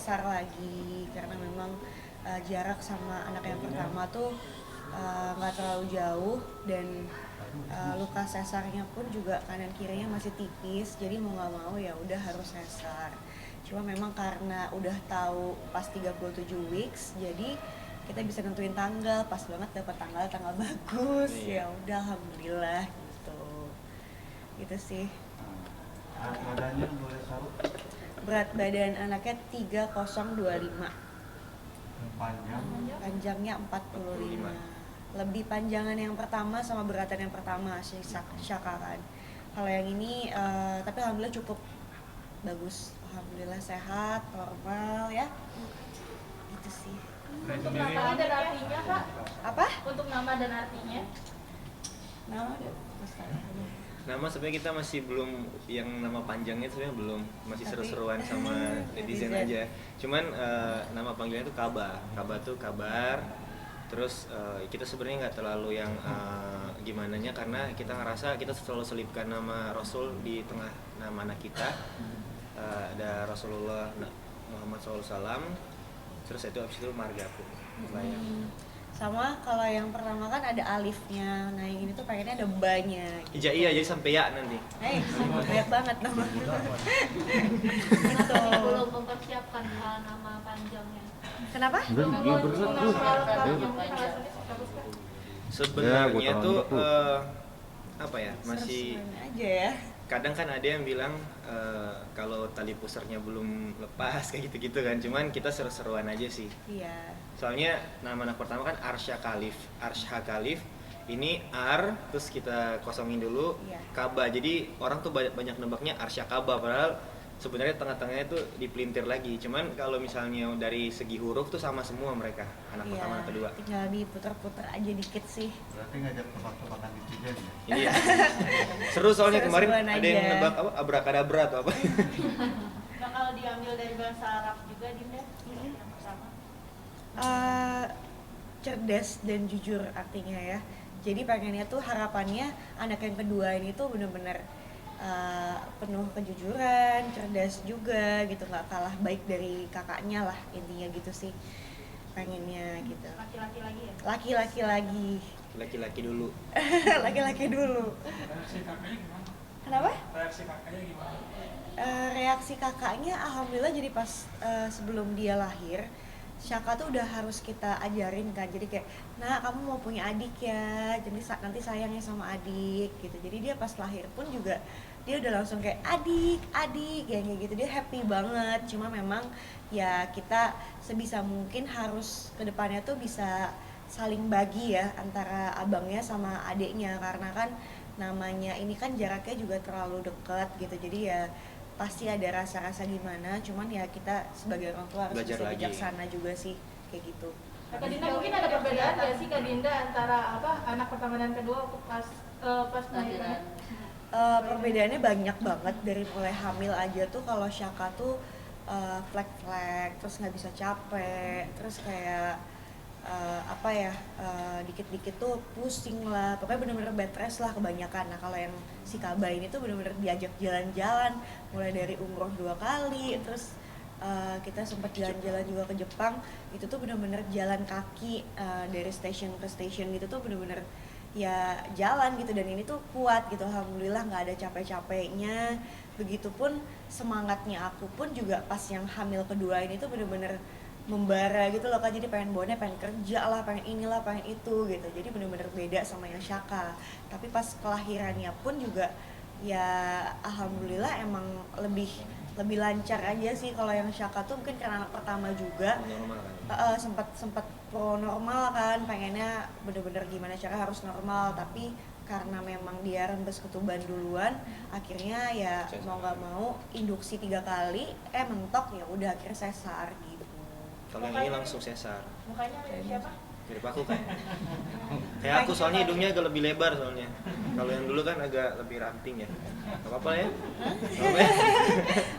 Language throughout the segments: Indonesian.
sesar lagi karena memang jarak sama anak yang pertama tuh nggak terlalu jauh dan luka sesarnya pun juga kanan kirinya masih tipis, jadi mau nggak mau ya udah harus sesar. Cuma memang karena udah tahu pas 37 weeks, jadi kita bisa nentuin tanggal, pas banget dapat tanggal bagus. Ya udah alhamdulillah gitu sih. Badannya boleh tahu? Berat badan anaknya 3025. Panjangnya 45. Lebih panjangan yang pertama sama beratan yang pertama si Shaka kan. Kalau yang ini tapi alhamdulillah cukup bagus. Alhamdulillah sehat, normal ya. Gitu sih. Untuk nama dan artinya Kak? Apa? Untuk nama dan artinya? Nama ada. Nama sebenarnya kita masih belum, yang nama panjangnya sebenarnya belum, masih seru-seruan sama netizen aja. Cuman nama panggilnya tuh Kaba. Kaba tuh kabar. Terus kita sebenarnya nggak terlalu yang gimananya, karena kita ngerasa kita selalu selipkan nama Rasul di tengah nama anak kita. Ada Rasulullah Muhammad SAW. Terus itu abis itu margaku. Sama kalau yang pertama kan ada alifnya, nah yang ini tuh pengennya ada ba-nya gitu. Iya, jadi sampai ya nanti. Banyak banget nama. Betul. Belum mempersiapkan nama panjangnya. Kenapa? Sebenarnya tuh apa ya, masih aja ya. Kadang kan ada yang bilang kalau tali pusernya belum lepas kayak gitu-gitu kan, cuman kita seru-seruan aja sih. Iya. Soalnya nama anak pertama kan Arsha Khalif, ini Ar, terus kita kosongin dulu, iya. Kaba, jadi orang tuh banyak nebaknya Arsha Kaba, padahal sebenarnya tengah-tengahnya tuh dipelintir lagi. Cuman kalau misalnya dari segi huruf tuh sama semua mereka, anak pertama dan kedua. Tinggal diputer-puter aja dikit sih. Berarti ngajak tebak-tebakan netizen ya? Iya. Seru soalnya kemarin ada yang nebak apa abrakadabra atau apa. Nah, kalau diambil dari bahasa Arab juga Dinda, yang pertama. Cerdas dan jujur artinya ya. Jadi pengennya tuh harapannya anak yang kedua ini tuh bener-bener penuh kejujuran, cerdas juga gitu, nggak kalah baik dari kakaknya lah, intinya gitu sih pengennya gitu. Laki-laki lagi ya? Laki-laki lagi. Laki-laki dulu. Laki-laki dulu. Reaksi kakaknya gimana? Kenapa? Reaksi kakaknya gimana? Reaksi kakaknya alhamdulillah, jadi pas sebelum dia lahir Shaka tuh udah harus kita ajarin kan, jadi kayak, nah kamu mau punya adik ya, jadi nanti sayangnya sama adik gitu. Jadi dia pas lahir pun juga dia udah langsung kayak adik kayak gitu, dia happy banget. Cuma memang ya kita sebisa mungkin harus kedepannya tuh bisa saling bagi ya antara abangnya sama adiknya, karena kan namanya ini kan jaraknya juga terlalu dekat gitu. Jadi ya pasti ada rasa-rasa gimana, cuman ya kita sebagai orang tua harus belajar bisa lagi. bijaksana juga sih kayak gitu. Kak Dinda, mungkin ada perbedaan nggak sih Kak Dinda antara anak pertama dan kedua pas lahiran? Perbedaannya banyak banget, dari mulai hamil aja tuh kalau Shaka tuh flek-flek, terus nggak bisa capek, terus kayak dikit-dikit tuh pusing lah, pokoknya bener-bener bed rest lah kebanyakan. Nah kalau yang si Kaba ini tuh bener-bener diajak jalan-jalan, mulai dari umroh 2 kali, terus kita sempat jalan-jalan juga ke Jepang, itu tuh bener-bener jalan kaki dari station ke station gitu, tuh bener-bener ya jalan gitu. Dan ini tuh kuat gitu, alhamdulillah nggak ada capek-capeknya. Begitupun semangatnya aku pun juga pas yang hamil kedua ini tuh bener-bener membara gitu loh Kak, jadi pengen bawanya, pengen kerja lah, pengen inilah, pengen itu gitu. Jadi bener-bener beda sama yang Shaka. Tapi pas kelahirannya pun juga ya alhamdulillah emang lebih lancar aja sih. Kalau yang Shaka tuh mungkin karena anak pertama juga sempat pro normal kan, pengennya bener-bener gimana cara harus normal, tapi karena memang dia rembes ketuban duluan, akhirnya ya mau nggak mau induksi 3 kali, mentok, ya udah akhirnya sesar gitu. Kalau yang ini langsung sesar. Mukanya mirip siapa? Mirip aku kan. Kayak aku soalnya hidungnya agak lebih lebar soalnya. Kalau yang dulu kan agak lebih ramping ya. Gak apa-apa ya?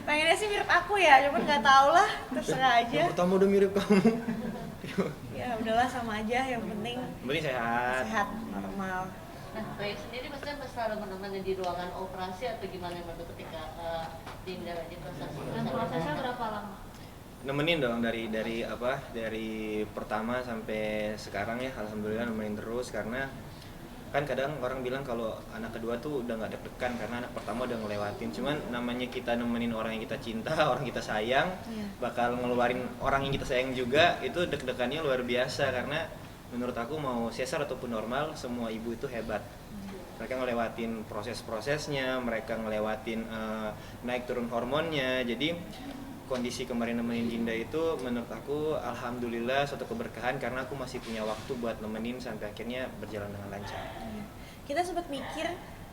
Pengennya sih mirip aku ya, cuman nggak tahu lah, terserah aja. Yang pertama udah mirip kamu. Ya udahlah, sama aja, yang penting sehat, normal. Nah, Bayu sendiri maksudnya selalu menemani di ruangan operasi atau gimana ketika Dinda lagi proses? Dan prosesnya berapa lama? Nemenin dong dari pertama sampai sekarang ya, alhamdulillah nemenin terus. Karena kan kadang orang bilang kalau anak kedua tuh udah nggak deg-degan karena anak pertama udah ngelewatin. Cuman namanya kita nemenin orang yang kita cinta, orang kita sayang, bakal ngeluarin orang yang kita sayang juga, itu deg-degannya luar biasa. Karena menurut aku mau sesar ataupun normal, semua ibu itu hebat. Mereka ngelewatin proses-prosesnya, mereka ngelewatin naik turun hormonnya. Jadi kondisi kemarin nemenin Dinda itu menurut aku alhamdulillah suatu keberkahan, karena aku masih punya waktu buat nemenin sampai akhirnya berjalan dengan lancar. Kita sempat mikir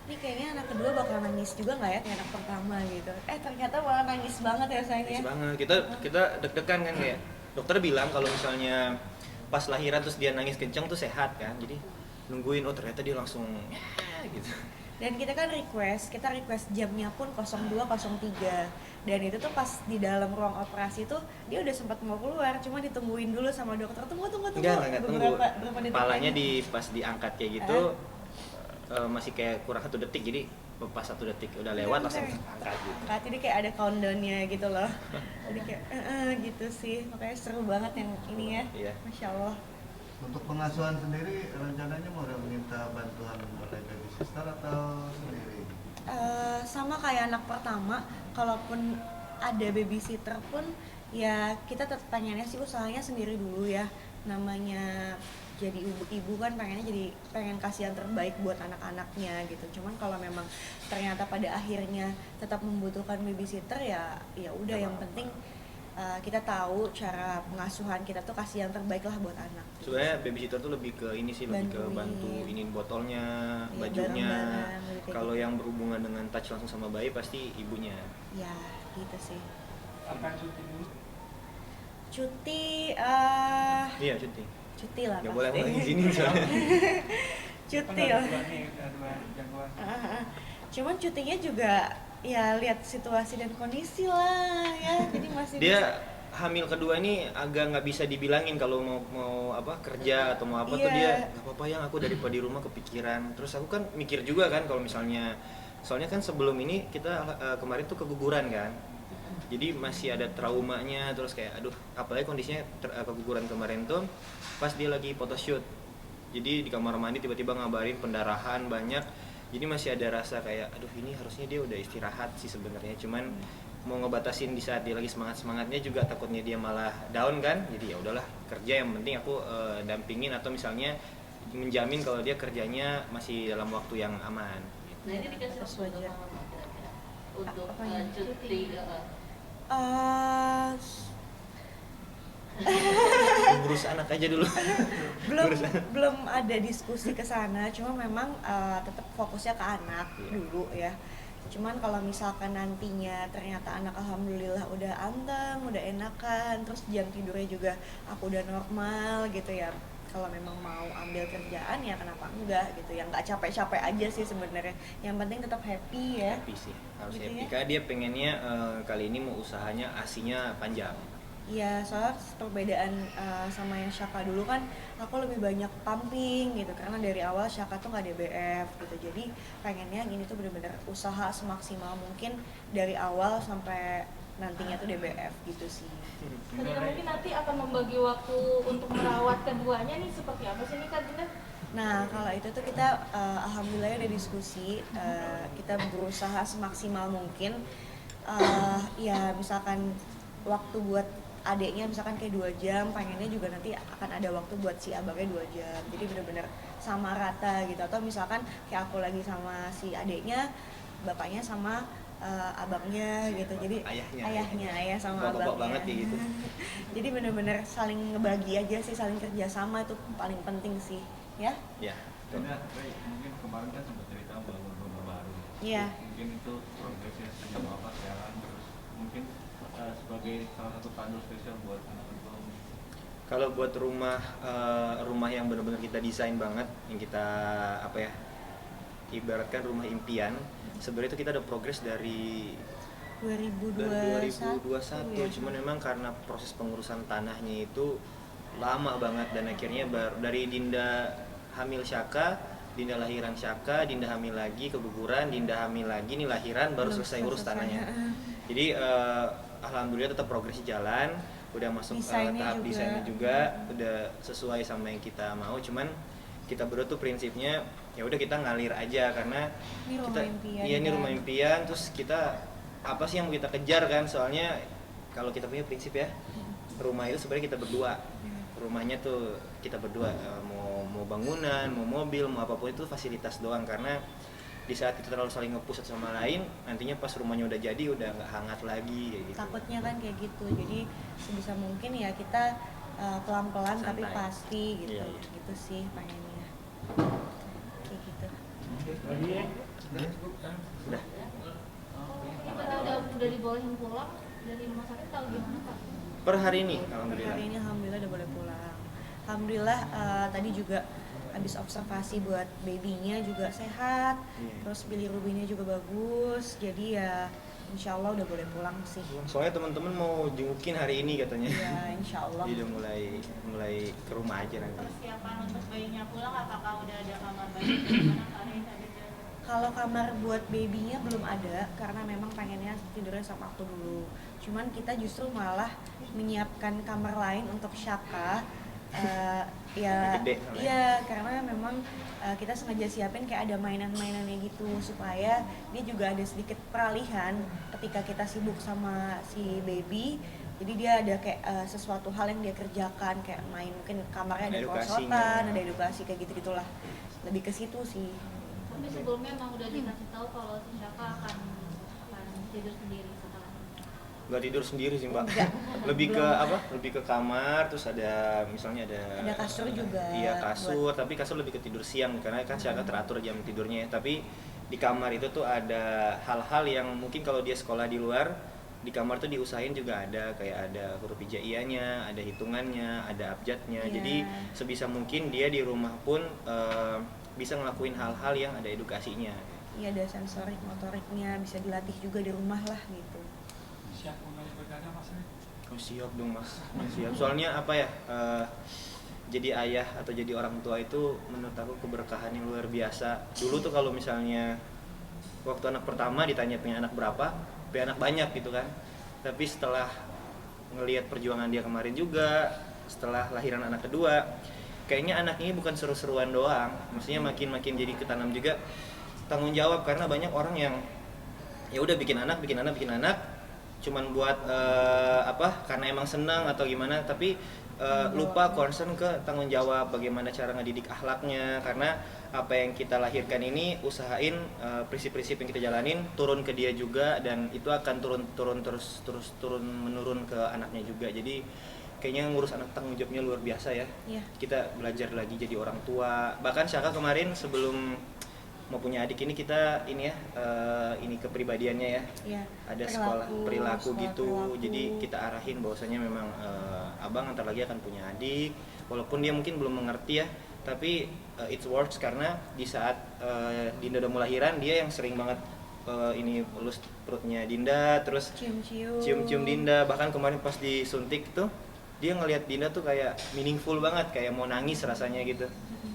nih kayaknya anak kedua bakal nangis juga nggak ya kayak anak pertama gitu. Ternyata malah nangis banget ya sayangnya. Nangis banget. Kita deg-degan kan, kayak dokter bilang kalau misalnya pas lahiran terus dia nangis kenceng tuh sehat kan. Jadi nungguin, oh ternyata dia langsung gitu. Dan kita kan request jamnya pun 02.03, dan itu tuh pas di dalam ruang operasi tuh dia udah sempat mau keluar, cuma ditungguin dulu sama dokter, tunggu Enggak tunggu. berapa detik Palanya lagi. pas diangkat kayak gitu masih kayak kurang 1 detik, jadi pas 1 detik udah lewat langsung angkat gitu. Jadi kayak ada countdownnya gitu loh. Jadi kayak gitu sih, makanya seru banget yang ini ya. Iya. Masya Allah. Untuk pengasuhan sendiri rencananya mau minta bantuan oleh baby sister atau sendiri? Sama kayak anak pertama, kalaupun ada babysitter pun ya kita tetap pengennya sih usahanya sendiri dulu ya. Namanya jadi ibu kan pengen kasih yang terbaik buat anak-anaknya gitu. Cuman kalau memang ternyata pada akhirnya tetap membutuhkan babysitter ya udah, yang penting kita tahu cara pengasuhan kita tuh kasih yang terbaik lah buat anak. Sebenarnya babysitter tuh lebih ke ini sih, lebih ke bantu ini botolnya, bajunya. Kalau yang berhubungan dengan touch langsung sama bayi pasti ibunya. Ya gitu sih. Akan cuti dulu. Cuti Iya, cuti. cuti lah Nggak pasti. boleh mau izinin soalnya. Cuti Kan lah. ada dua nih, ada 2 jagoan. Cuman cutinya juga ya lihat situasi dan kondisi lah ya. Jadi masih Dia bisa. hamil kedua ini agak nggak bisa dibilangin kalau mau kerja atau mau apa tuh Iya. dia nggak apa-apa yang aku daripada di rumah kepikiran. Terus aku kan mikir juga kan kalau misalnya, soalnya kan sebelum ini kita kemarin tuh keguguran kan. Jadi masih ada traumanya, terus kayak aduh, apalagi kondisinya keguguran kemarin tuh pas dia lagi photoshoot. Jadi di kamar mandi tiba-tiba ngabarin pendarahan banyak. Jadi masih ada rasa kayak aduh, ini harusnya dia udah istirahat sih sebenarnya. Cuman mau ngebatasin di saat dia lagi semangatnya juga takutnya dia malah down kan. Jadi ya udahlah, kerja yang penting aku dampingin atau misalnya menjamin kalau dia kerjanya masih dalam waktu yang aman. Nah ini dikasih Terus waktu wajar. lama nggak kira-kira untuk Apanya? cuti. Eh, Urus anak aja dulu. belum ada diskusi ke sana, cuma memang tetap fokusnya ke anak dulu ya. Cuman kalau misalkan nantinya ternyata anak alhamdulillah udah anteng, udah enakan, terus jam tidurnya juga aku udah normal gitu ya. Kalau memang mau ambil kerjaan ya kenapa enggak gitu, yang nggak capek-capek aja sih sebenarnya. Yang penting tetap happy ya. Happy sih, harus Gitu happy. ya. Karena dia pengennya kali ini mau usahanya asinya panjang. Iya, soalnya perbedaan sama yang Shaka dulu kan aku lebih banyak pumping gitu, karena dari awal Shaka tuh nggak DBF gitu. Jadi pengennya ini tuh bener-bener usaha semaksimal mungkin dari awal sampai nantinya tuh DBF gitu sih. Kadina mungkin nanti akan membagi waktu untuk merawat keduanya nih seperti apa sih nih Kak Dinda? Nah kalau itu tuh kita alhamdulillah udah diskusi, kita berusaha semaksimal mungkin. Ya misalkan waktu buat adeknya misalkan kayak 2 jam, pengennya juga nanti akan ada waktu buat si abangnya 2 jam. Jadi bener-bener sama rata gitu. Atau misalkan kayak aku lagi sama si adeknya, bapaknya sama abangnya gitu. Jadi ayah sama Bapak-bapak abangnya. banget kayak gitu. Jadi bener-bener saling ngebagi aja sih, saling kerjasama itu paling penting sih ya. Ya. Ini mungkin kemarin kan sempat cerita bangun rumah baru. Iya. Mungkin itu progresnya sejauh apa sekarang, terus mungkin sebagai salah satu panel spesial buat anak kedua. Kalau buat rumah yang benar-benar kita desain banget, yang kita ibaratkan rumah impian, sebenarnya itu kita ada progres dari 2021 ya. Cuman memang karena proses pengurusan tanahnya itu lama banget, dan akhirnya dari Dinda hamil Shaka, Dinda lahiran Shaka, Dinda hamil lagi keguguran, Dinda hamil lagi nih lahiran, baru selesai urus tanahnya. Jadi alhamdulillah tetap progres jalan. udah masuk Desainnya tahap juga. desainnya juga udah sesuai sama yang kita mau. Cuman kita berdua tuh prinsipnya ya udah kita ngalir aja karena Ini rumah kita impian, iya ini kan? rumah impian, terus kita apa sih yang mau kita kejar kan, soalnya kalau kita punya prinsip ya rumah itu sebenarnya kita berdua, rumahnya tuh kita berdua, mau bangunan, mau mobil, mau apapun itu fasilitas doang, karena di saat kita terlalu saling nge-push satu sama lain, nantinya pas rumahnya udah jadi udah nggak hangat lagi kayak gitu. Takutnya kan kayak gitu, jadi sebisa mungkin ya kita pelan-pelan tapi Santai. pasti gitu. Iya, iya. Gitu sih pengennya kayak gitu. Udah. Ini pada udah dibolehin pulang dari rumah sakit atau gimana Kak? Per hari ini Per alhamdulillah. hari ini alhamdulillah udah boleh pulang. Alhamdulillah tadi juga habis observasi buat babynya juga sehat, Iya. terus bilirubinnya juga bagus, jadi ya insya Allah udah boleh pulang sih. Soalnya teman-teman mau jengukin hari ini katanya. Ya insya Allah. Jadi udah mulai ke rumah aja nanti. Persiapan untuk bayinya pulang, apakah udah ada kamar bayi gimana Kak Reza? Kalau kamar buat babynya belum ada karena memang pengennya tidurnya sama aku dulu. Cuman kita justru malah menyiapkan kamar lain untuk Syaka. Ya, Gede soalnya. iya karena memang kita sengaja siapin kayak ada mainan-mainannya gitu supaya dia juga ada sedikit peralihan ketika kita sibuk sama si baby. Jadi dia ada kayak sesuatu hal yang dia kerjakan kayak main, mungkin kamarnya ada Edukasinya. perosotan, ada edukasi kayak gitu-gitulah. Lebih ke situ sih. Tapi sebelumnya emang udah dikasih tahu kalau si Syaka akan tidur sendiri setelah Nggak tidur sendiri sih mbak. Enggak. Lebih ke Belum. apa? Lebih ke kamar, terus ada misalnya Ada kasur juga Iya kasur, tapi kasur lebih ke tidur siang karena kan Syaka teratur jam tidurnya. Tapi di kamar itu tuh ada hal-hal yang mungkin kalau dia sekolah di luar, di kamar tuh diusahain juga ada kayak ada huruf hijaiyahnya, ada hitungannya, ada abjadnya. Iya. Jadi sebisa mungkin dia di rumah pun bisa ngelakuin hal-hal yang ada edukasinya. Iya ada sensorik motoriknya, bisa dilatih juga di rumah lah gitu. Siap mulai berdana Mas Ri? Oh siap dong mas, siap. Soalnya apa ya, jadi ayah atau jadi orang tua itu menurut aku keberkahan yang luar biasa. Dulu tuh kalau misalnya waktu anak pertama ditanya punya anak berapa, punya anak banyak gitu kan. Tapi setelah ngelihat perjuangan dia kemarin juga, setelah lahiran anak kedua, kayaknya anak ini bukan seru-seruan doang. Maksudnya makin jadi ketanam juga tanggung jawab, karena banyak orang yang ya udah bikin anak cuman buat karena emang senang atau gimana, tapi lupa concern ke tanggung jawab bagaimana cara ngedidik akhlaknya, karena apa yang kita lahirkan ini usahain prinsip-prinsip yang kita jalanin turun ke dia juga, dan itu akan turun menurun ke anaknya juga. Jadi kayaknya ngurus anak tanggung jawabnya luar biasa ya. Iya. Kita belajar lagi jadi orang tua. Bahkan Syaka kemarin sebelum mau punya adik ini kita ini ya ini kepribadiannya ya. Iya. Ada sekolah perilaku sekolah gitu. perilaku. Jadi kita arahin bahwasanya memang abang ntar lagi akan punya adik, walaupun dia mungkin belum mengerti ya, tapi it works karena di saat Dinda udah mau lahiran, dia yang sering banget ini elus perutnya Dinda, terus cium-cium Dinda. Bahkan kemarin pas disuntik tuh dia ngelihat Dinda tuh kayak meaningful banget, kayak mau nangis rasanya gitu.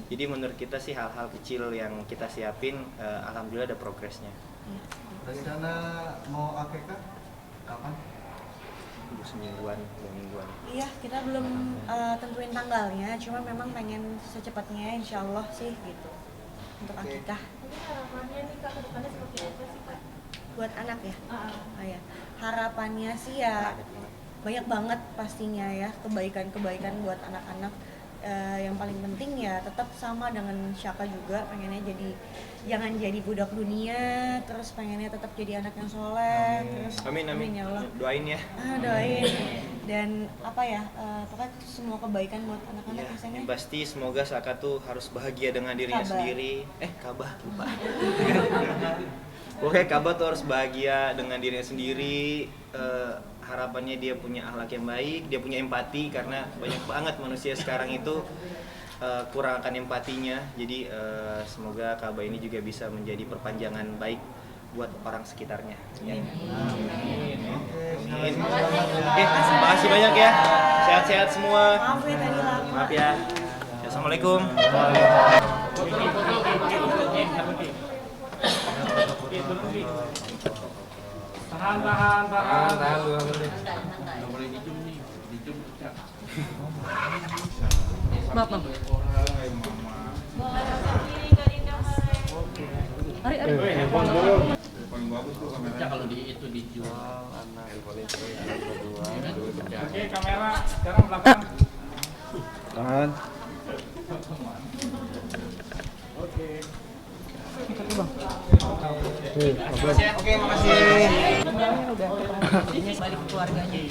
Jadi menurut kita sih hal-hal kecil yang kita siapin, alhamdulillah ada progresnya. Iya. Rencana mau akekah kapan? Semingguan, 2 mingguan. Iya, kita belum tentuin tanggalnya, cuma memang pengen secepatnya insya Allah sih gitu untuk Oke. akikah Tapi harapannya nih Kak ke depannya seperti apa sih Kak? buat anak ya. Ah, Oh ya, harapannya sih ya banyak banget pastinya ya, kebaikan buat anak-anak. Yang paling penting ya tetap sama dengan Syaka juga, pengennya jangan jadi budak dunia, terus pengennya tetap jadi anak yang soleh. Terus Amin. ya Allah. Doain ya. Doain dan apa ya, pokoknya semua kebaikan buat anak-anak Ya, misalnya. yang pasti semoga Saka tuh harus bahagia dengan dirinya Kabah. sendiri. Kabah lupa. Oke, Kabah tuh harus bahagia dengan dirinya sendiri. Harapannya dia punya akhlak yang baik, dia punya empati, karena banyak banget manusia sekarang itu kurang akan empatinya. Jadi semoga Kabah ini juga bisa menjadi perpanjangan baik buat orang sekitarnya. Ya. Amin. Oke, makasih banyak ya. Sehat-sehat semua. Maaf ya tadi lama. Maaf ya. Assalamualaikum. Tahan. Santai, santai. Maaf. Boleh rasa kiri Kak Dinda Mare. Ya kalau itu dijual. Oke, kamera sekarang belakang. Tangan. Balik ke keluarganya.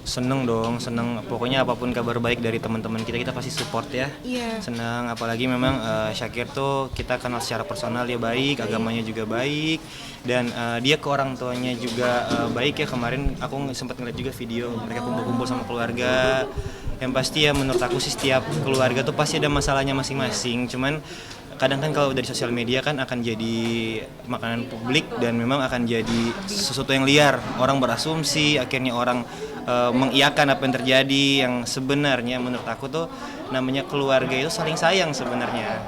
Seneng dong, seneng. Pokoknya apapun kabar baik dari teman-teman kita pasti support ya. Iya. Senang, apalagi memang Syakir tuh kita kenal secara personal, dia baik, agamanya juga baik, dan dia ke orang tuanya juga baik ya. Kemarin aku sempat ngeliat juga video mereka kumpul-kumpul sama keluarga. Yang pasti ya menurut aku sih setiap keluarga tuh pasti ada masalahnya masing-masing. Cuman kadang kan kalau dari sosial media kan akan jadi makanan publik dan memang akan jadi sesuatu yang liar. Orang berasumsi, akhirnya orang mengiyakan apa yang terjadi, yang sebenarnya menurut aku tuh namanya keluarga itu saling sayang sebenarnya.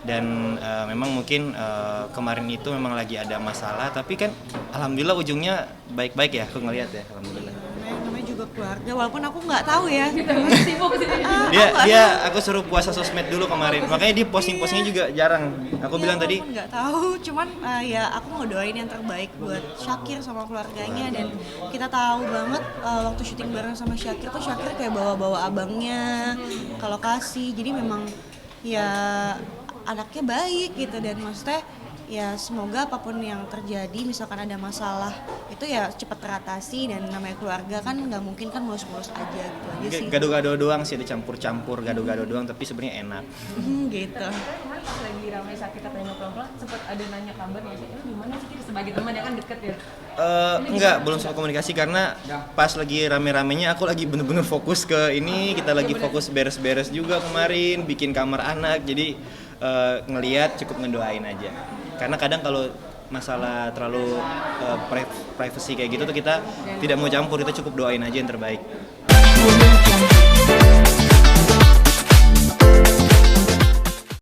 Dan memang mungkin kemarin itu memang lagi ada masalah, tapi kan alhamdulillah ujungnya baik-baik ya, aku ngelihat ya, alhamdulillah. Namanya juga keluarga, walaupun aku nggak tahu ya. Aku suruh puasa sosmed dulu kemarin, makanya dia posting-postingnya juga jarang. Aku bilang tadi Walaupun nggak tahu, cuman ya aku mau doain yang terbaik buat Syakir sama keluarganya. Dan kita tahu banget waktu syuting bareng sama Syakir tuh Syakir kayak bawa-bawa abangnya ke lokasi, jadi memang ya anaknya baik gitu. Dan maksudnya ya semoga apapun yang terjadi, misalkan ada masalah itu ya cepat teratasi. Dan namanya keluarga kan nggak mungkin kan mulus-mulus aja gitu aja sih. gado-gado doang sih, ada campur-campur gado-gado doang, tapi sebenarnya enak. Gitu. Pas lagi ramai sakit katanya pelan-pelan, sempat ada nanya kabar nggak sih? Gimana sih Kir? Sebagai teman ya kan deket ya? Enggak, belum sempat komunikasi karena pas lagi rame-ramenya aku lagi bener-bener fokus ke ini. Kita lagi fokus beres-beres juga kemarin, bikin kamar anak, jadi ngelihat cukup ngedoain aja. Karena kadang kalau masalah terlalu privacy kayak gitu tuh kita tidak mau campur, kita cukup doain aja yang terbaik.